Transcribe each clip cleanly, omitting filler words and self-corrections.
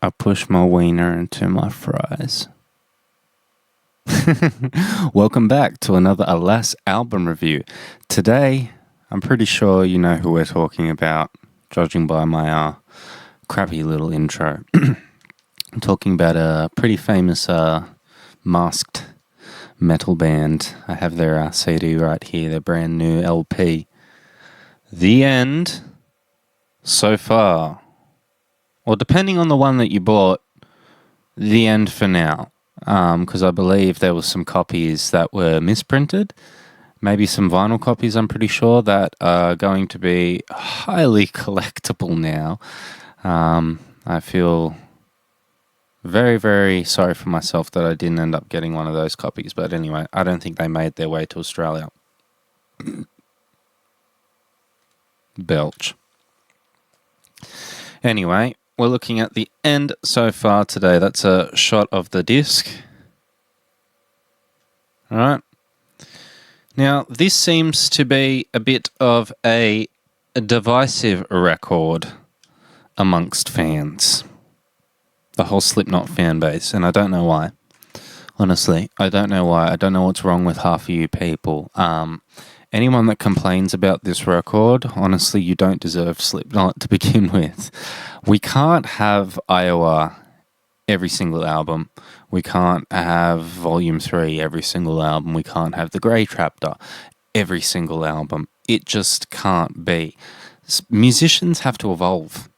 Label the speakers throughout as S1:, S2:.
S1: I push my wiener into my fries. Welcome back to another Alas album review. Today, I'm pretty sure you know who we're talking about, judging by my crappy little intro. I'm talking about a pretty famous masked metal band. I have their CD right here, their brand new LP. The End, so far. Well, depending on the one that you bought, The End for now. Because I believe there was some copies that were misprinted. Maybe some vinyl copies, I'm pretty sure, that are going to be highly collectible now. I feel very, very sorry for myself that I didn't end up getting one of those copies. But anyway, I don't think they made their way to Australia. Belch. Anyway, we're looking at The End so far today. That's a shot of the disc. All right. Now, this seems to be a bit of a divisive record amongst fans. The whole Slipknot fan base, and I don't know why. Honestly, I don't know why. I don't know what's wrong with half of you people. Anyone that complains about this record, honestly, you don't deserve Slipknot to begin with. We can't have Iowa every single album. We can't have Volume 3 every single album. We can't have The Grey Chapter every single album. It just can't be. Musicians have to evolve.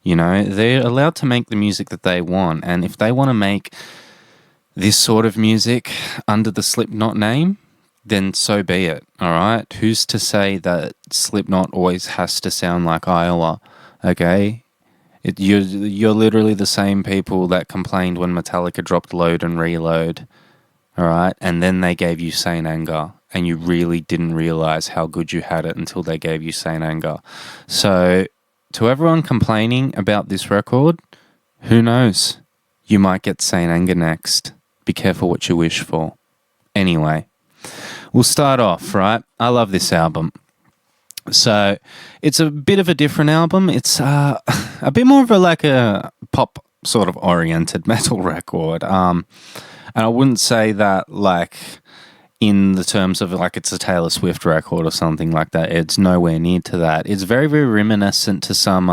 S1: You know, they're allowed to make the music that they want. And if they want to make this sort of music under the Slipknot name, then so be it, all right? Who's to say that Slipknot always has to sound like Iowa, okay? You're literally the same people that complained when Metallica dropped Load and Reload, all right? And then they gave you Saint Anger, and you really didn't realize how good you had it until they gave you Saint Anger. So, to everyone complaining about this record, who knows? You might get Saint Anger next. Be careful what you wish for. Anyway. We'll start off, right? I love this album. So, it's a bit of a different album. It's a bit more of a pop sort of oriented metal record. And I wouldn't say that like in the terms of like it's a Taylor Swift record or something like that. It's nowhere near to that. It's very, very reminiscent to some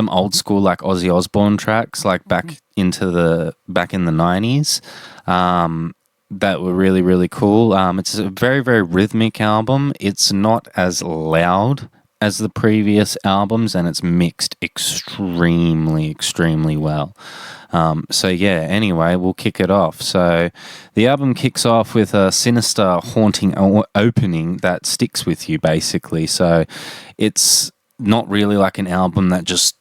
S1: old school like Ozzy Osbourne tracks, like back in the 90s. That were really, really cool. It's a very, very rhythmic album. It's not as loud as the previous albums, and it's mixed extremely, extremely well. So yeah, anyway, we'll kick it off. So the album kicks off with a sinister, haunting opening that sticks with you, basically. So it's not really like an album that just...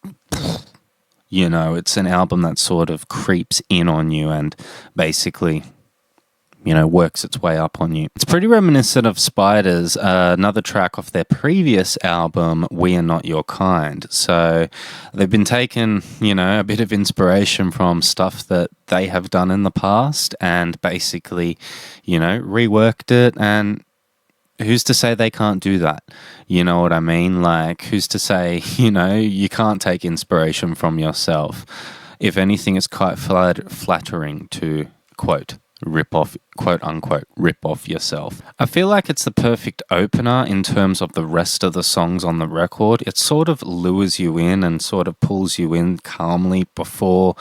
S1: You know, it's an album that sort of creeps in on you and basically... works its way up on you. It's pretty reminiscent of Spiders, another track off their previous album, We Are Not Your Kind. So they've been taking, a bit of inspiration from stuff that they have done in the past and basically, reworked it. And who's to say they can't do that? You know what I mean? Like, who's to say, you can't take inspiration from yourself? If anything, it's quite flattering to, quote unquote, rip off yourself. I feel like it's the perfect opener in terms of the rest of the songs on the record. It sort of lures you in and sort of pulls you in calmly before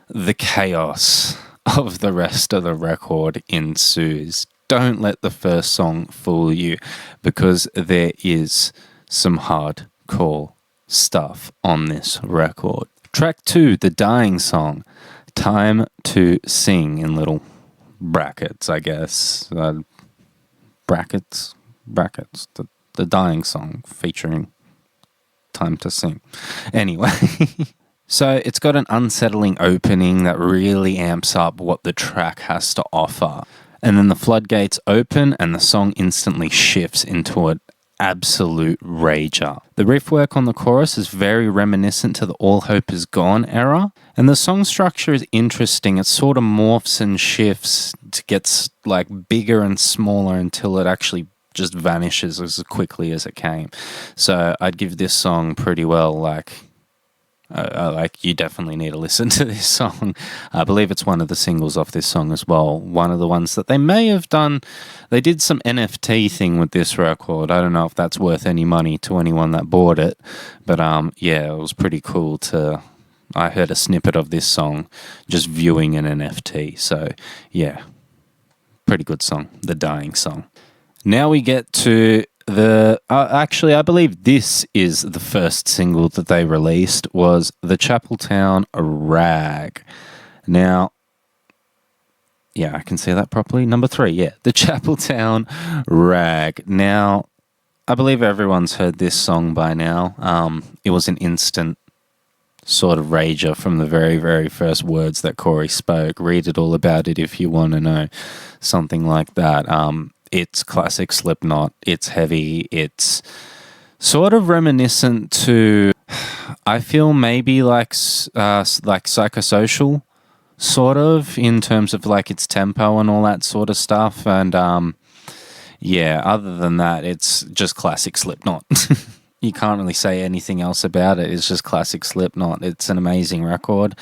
S1: the chaos of the rest of the record ensues. Don't let the first song fool you, because there is some hardcore stuff on this record. Track 2, The Dying Song, Time to Sing, in little brackets, I guess. Brackets. The Dying Song featuring Time to Sing. Anyway, so it's got an unsettling opening that really amps up what the track has to offer. And then the floodgates open and the song instantly shifts into an absolute rager. The riff work on the chorus is very reminiscent to the All Hope Is Gone era, and the song structure is interesting. It sort of morphs and shifts, it gets like bigger and smaller until it actually just vanishes as quickly as it came. So I'd give this song pretty well like Like, you definitely need to listen to this song. I believe it's one of the singles off this song as well. One of the ones that they may have done. They did some NFT thing with this record. I don't know if that's worth any money to anyone that bought it, but yeah, it was pretty cool to. I heard a snippet of this song just viewing an NFT. So yeah, pretty good song, The Dying Song. Now we get to actually, I believe this is the first single that they released, was the Chapeltown Rag. Now, yeah, I can say that properly. Number 3, yeah, the Chapeltown Rag. Now, I believe everyone's heard this song by now. It was an instant sort of rager from the very, very first words that Corey spoke. Read it all about it if you want to know, something like that. It's classic Slipknot. It's heavy. It's sort of reminiscent to, I feel, maybe like Psychosocial, sort of, in terms of like its tempo and all that sort of stuff. And yeah, other than that, it's just classic Slipknot. You can't really say anything else about it. It's just classic Slipknot. It's an amazing record.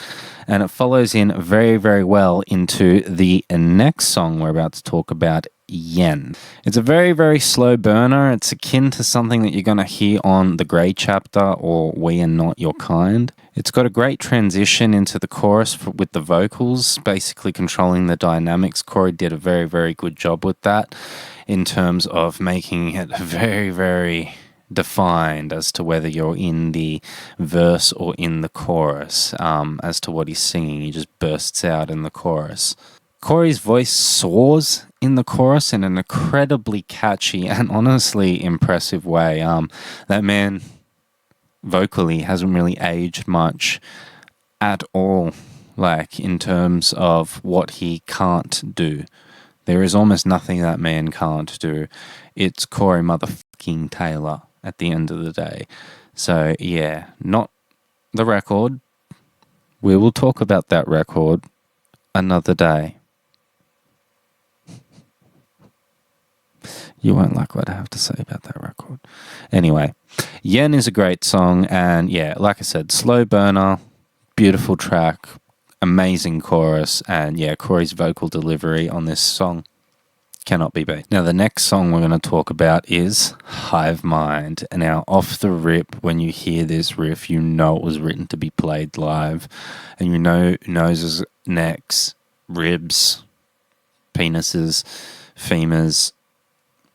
S1: And it follows in very, very well into the next song we're about to talk about, Yen. It's a very, very slow burner. It's akin to something that you're going to hear on The Grey Chapter or We Are Not Your Kind. It's got a great transition into the chorus with the vocals, basically controlling the dynamics. Corey did a very, very good job with that in terms of making it very, very defined as to whether you're in the verse or in the chorus. As to what he's singing, he just bursts out in the chorus. Corey's voice soars in the chorus in an incredibly catchy and honestly impressive way. That man vocally hasn't really aged much at all, like, in terms of what he can't do. There is almost nothing that man can't do. It's Corey motherfucking Taylor at the end of the day. So yeah, not the record. We will talk about that record another day. You won't like what I have to say about that record. Anyway, Yen is a great song, and yeah, like I said, slow burner, beautiful track, amazing chorus, and yeah, Corey's vocal delivery on this song cannot be beat. Now, the next song we're going to talk about is Hive Mind. And now, off the rip, when you hear this riff, you know it was written to be played live, and you know noses, necks, ribs, penises, femurs,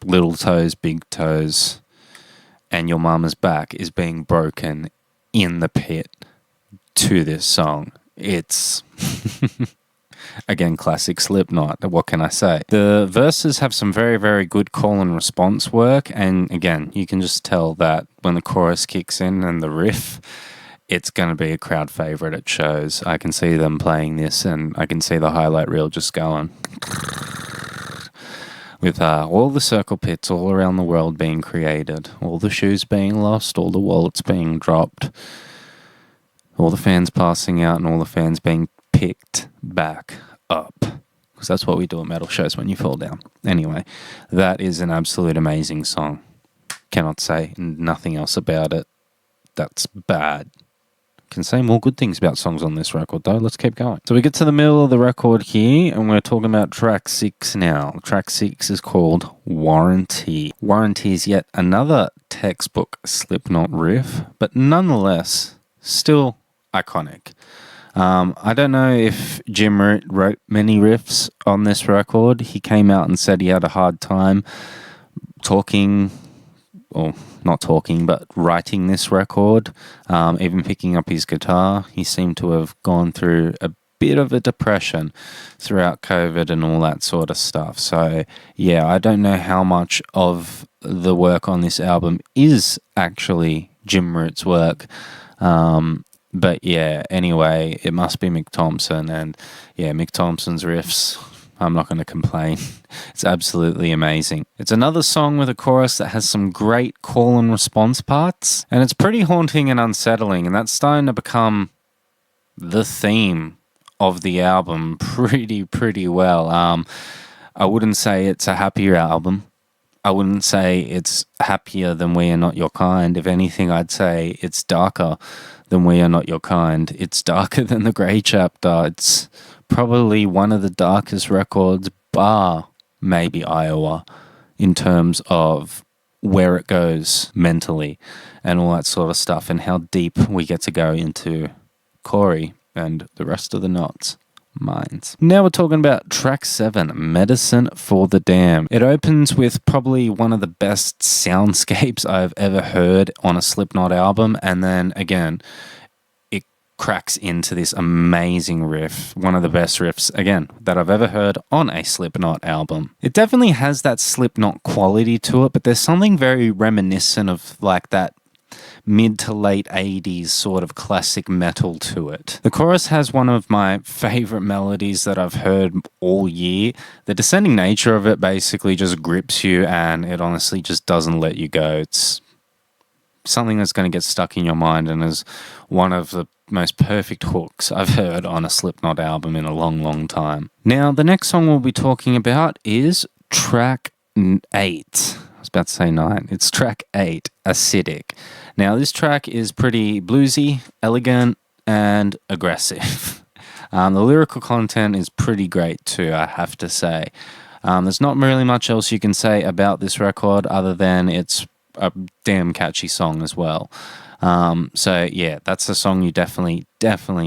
S1: little toes, big toes, and your mama's back is being broken in the pit to this song. It's again classic Slipknot. What can I say? The verses have some very, very good call and response work, and again, you can just tell that when the chorus kicks in and the riff, it's going to be a crowd favorite at shows. I can see them playing this, and I can see the highlight reel just going with all the circle pits all around the world being created, all the shoes being lost, all the wallets being dropped, all the fans passing out, and all the fans being picked back up. Because that's what we do at metal shows when you fall down. Anyway, that is an absolute amazing song. Cannot say nothing else about it that's bad. Can say more good things about songs on this record, though. Let's keep going. So we get to the middle of the record here, and we're talking about track 6 now. Track 6 is called Warranty. Warranty is yet another textbook Slipknot riff, but nonetheless, still iconic. I don't know if Jim wrote many riffs on this record. He came out and said he had a hard time writing this record, even picking up his guitar. He seemed to have gone through a bit of a depression throughout COVID and all that sort of stuff. So yeah, I don't know how much of the work on this album is actually Jim Root's work. But yeah, anyway, it must be Mick Thompson, and yeah, Mick Thompson's riffs, I'm not going to complain. It's absolutely amazing. It's another song with a chorus that has some great call and response parts, and it's pretty haunting and unsettling, and that's starting to become the theme of the album pretty well. I wouldn't say it's a happier album. I wouldn't say it's happier than We Are Not Your Kind. If anything, I'd say it's darker than We Are Not Your Kind. It's darker than The Grey Chapter. It's probably one of the darkest records, bar maybe Iowa, in terms of where it goes mentally and all that sort of stuff, and how deep we get to go into Corey and the rest of the Knots' minds. Now we're talking about track 7, Medicine for the Dam. It opens with probably one of the best soundscapes I've ever heard on a Slipknot album, and then again, it cracks into this amazing riff, one of the best riffs, again, that I've ever heard on a Slipknot album. It definitely has that Slipknot quality to it, but there's something very reminiscent of like that mid to late 80s sort of classic metal to it. The chorus has one of my favorite melodies that I've heard all year. The descending nature of it basically just grips you, and it honestly just doesn't let you go. It's something that's going to get stuck in your mind, and is one of the most perfect hooks I've heard on a Slipknot album in a long, long time. Now, the next song we'll be talking about is track 8. I was about to say 9. It's track 8, Acidic. Now, this track is pretty bluesy, elegant, and aggressive. The lyrical content is pretty great too, I have to say. There's not really much else you can say about this record other than it's a damn catchy song as well. So yeah, that's a song you definitely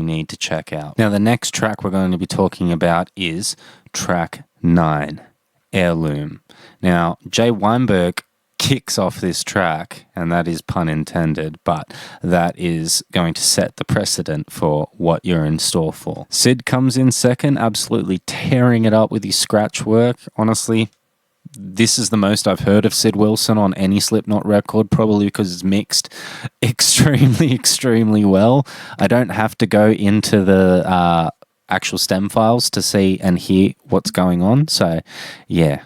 S1: need to check out. Now, the next track we're going to be talking about is track 9, Heirloom. Now, Jay Weinberg kicks off this track, and that is pun intended, but that is going to set the precedent for what you're in store for. Sid comes in second, absolutely tearing it up with his scratch work. Honestly, this is the most I've heard of Sid Wilson on any Slipknot record, probably because it's mixed extremely well. I don't have to go into the actual stem files to see and hear what's going on, so yeah,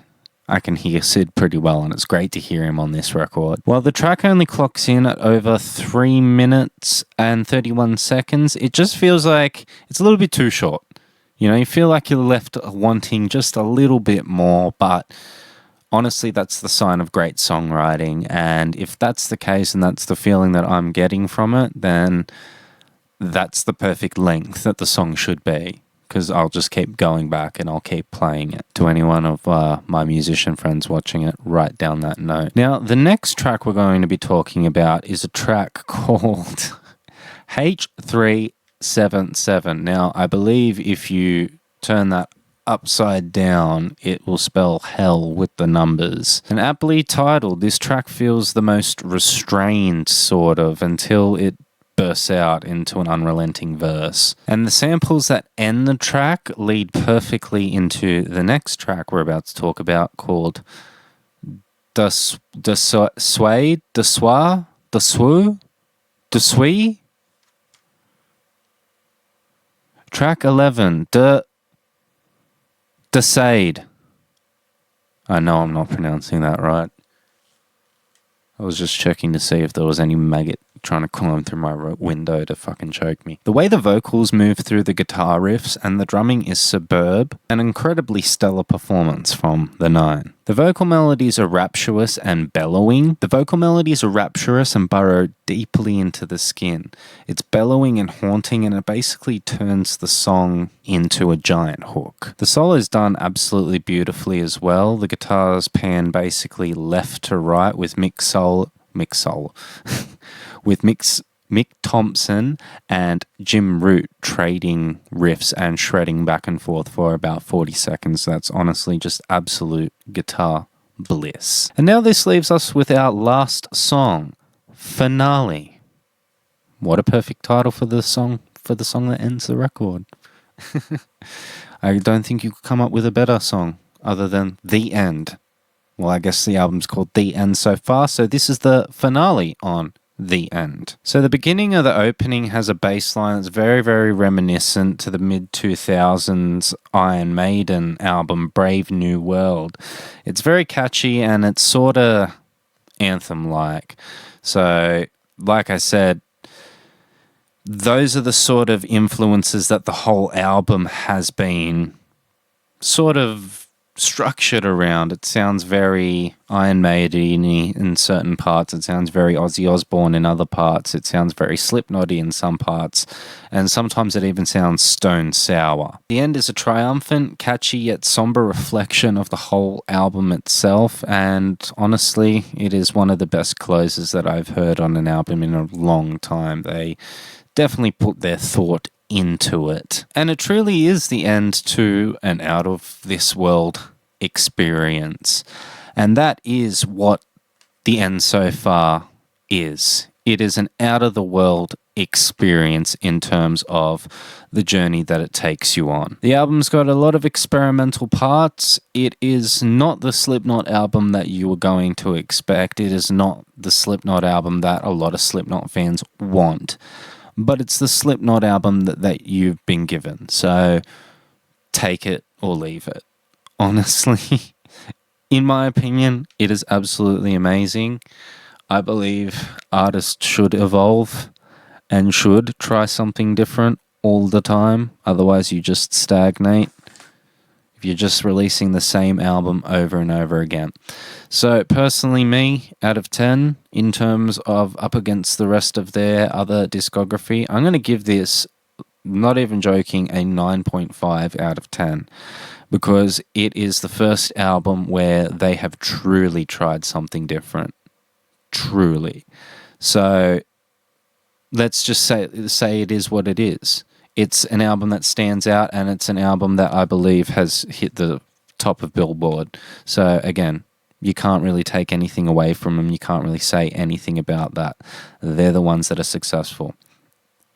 S1: I can hear Sid pretty well, and it's great to hear him on this record. While the track only clocks in at over 3 minutes and 31 seconds, it just feels like it's a little bit too short. You know, you feel like you're left wanting just a little bit more, but honestly, that's the sign of great songwriting, and if that's the case and that's the feeling that I'm getting from it, then that's the perfect length that the song should be. Because I'll just keep going back and I'll keep playing it. To any one of my musician friends watching it, write down that note. Now, the next track we're going to be talking about is a track called H377. Now, I believe if you turn that upside down, it will spell hell with the numbers. And aptly titled, this track feels the most restrained, sort of, until it bursts out into an unrelenting verse. And the samples that end the track lead perfectly into the next track we're about to talk about, called De Swee? Track 11, De Sade. I know I'm not pronouncing that right. I was just checking to see if there was any maggot trying to climb through my window to fucking choke me. The way the vocals move through the guitar riffs and the drumming is superb, an incredibly stellar performance from the 9. The vocal melodies are rapturous and bellowing. The vocal melodies are rapturous and burrow deeply into the skin. It's bellowing and haunting, and it basically turns the song into a giant hook. The solo is done absolutely beautifully as well. The guitars pan basically left to right with Mick Thompson and Jim Root trading riffs and shredding back and forth for about 40 seconds. That's honestly just absolute guitar bliss. And now this leaves us with our last song, Finale. What a perfect title for the song that ends the record. I don't think you could come up with a better song other than The End. Well, I guess the album's called The End so far, so this is the finale on The End. So the beginning of the opening has a bass line that's very, very reminiscent to the mid-2000s Iron Maiden album Brave New World. It's very catchy and it's sort of anthem-like. So, like I said, those are the sort of influences that the whole album has been sort of structured around. It sounds very Iron Maiden-y in certain parts. It sounds very Ozzy Osbourne in other parts. It sounds very Slipknot-y in some parts. And sometimes it even sounds stone sour. The end is a triumphant, catchy yet somber reflection of the whole album itself. And honestly, it is one of the best closes that I've heard on an album in a long time. They definitely put their thought into it. And it truly is the end to an out of this world experience. And that is what the end so far is. It is an out of the world experience in terms of the journey that it takes you on. The album's got a lot of experimental parts. It is not the Slipknot album that you were going to expect. It is not the Slipknot album that a lot of Slipknot fans want. But it's the Slipknot album that you've been given. So take it or leave it. Honestly, in my opinion, it is absolutely amazing. I believe artists should evolve and should try something different all the time. Otherwise, you just stagnate if you're just releasing the same album over and over again. So personally, me, out of 10, in terms of up against the rest of their other discography, I'm going to give this, not even joking, a 9.5 out of 10. Because it is the first album where they have truly tried something different. Truly. So let's just say it is what it is. It's an album that stands out, and it's an album that I believe has hit the top of Billboard. So again, you can't really take anything away from them. You can't really say anything about that. They're the ones that are successful.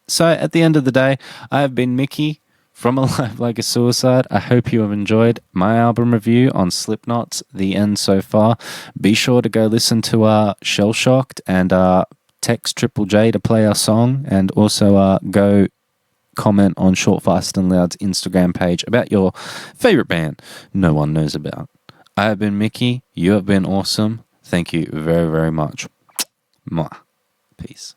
S1: So at the end of the day, I have been Mikki from Alive Like a Suicide. I hope you have enjoyed my album review on Slipknot's The End So Far. Be sure to go listen to Shell Shocked and text Triple J to play our song, and also go comment on Short, Fast and Loud's Instagram page about your favorite band no one knows about. I have been Mikki. You have been awesome. Thank you very, very much. Mwah. Peace.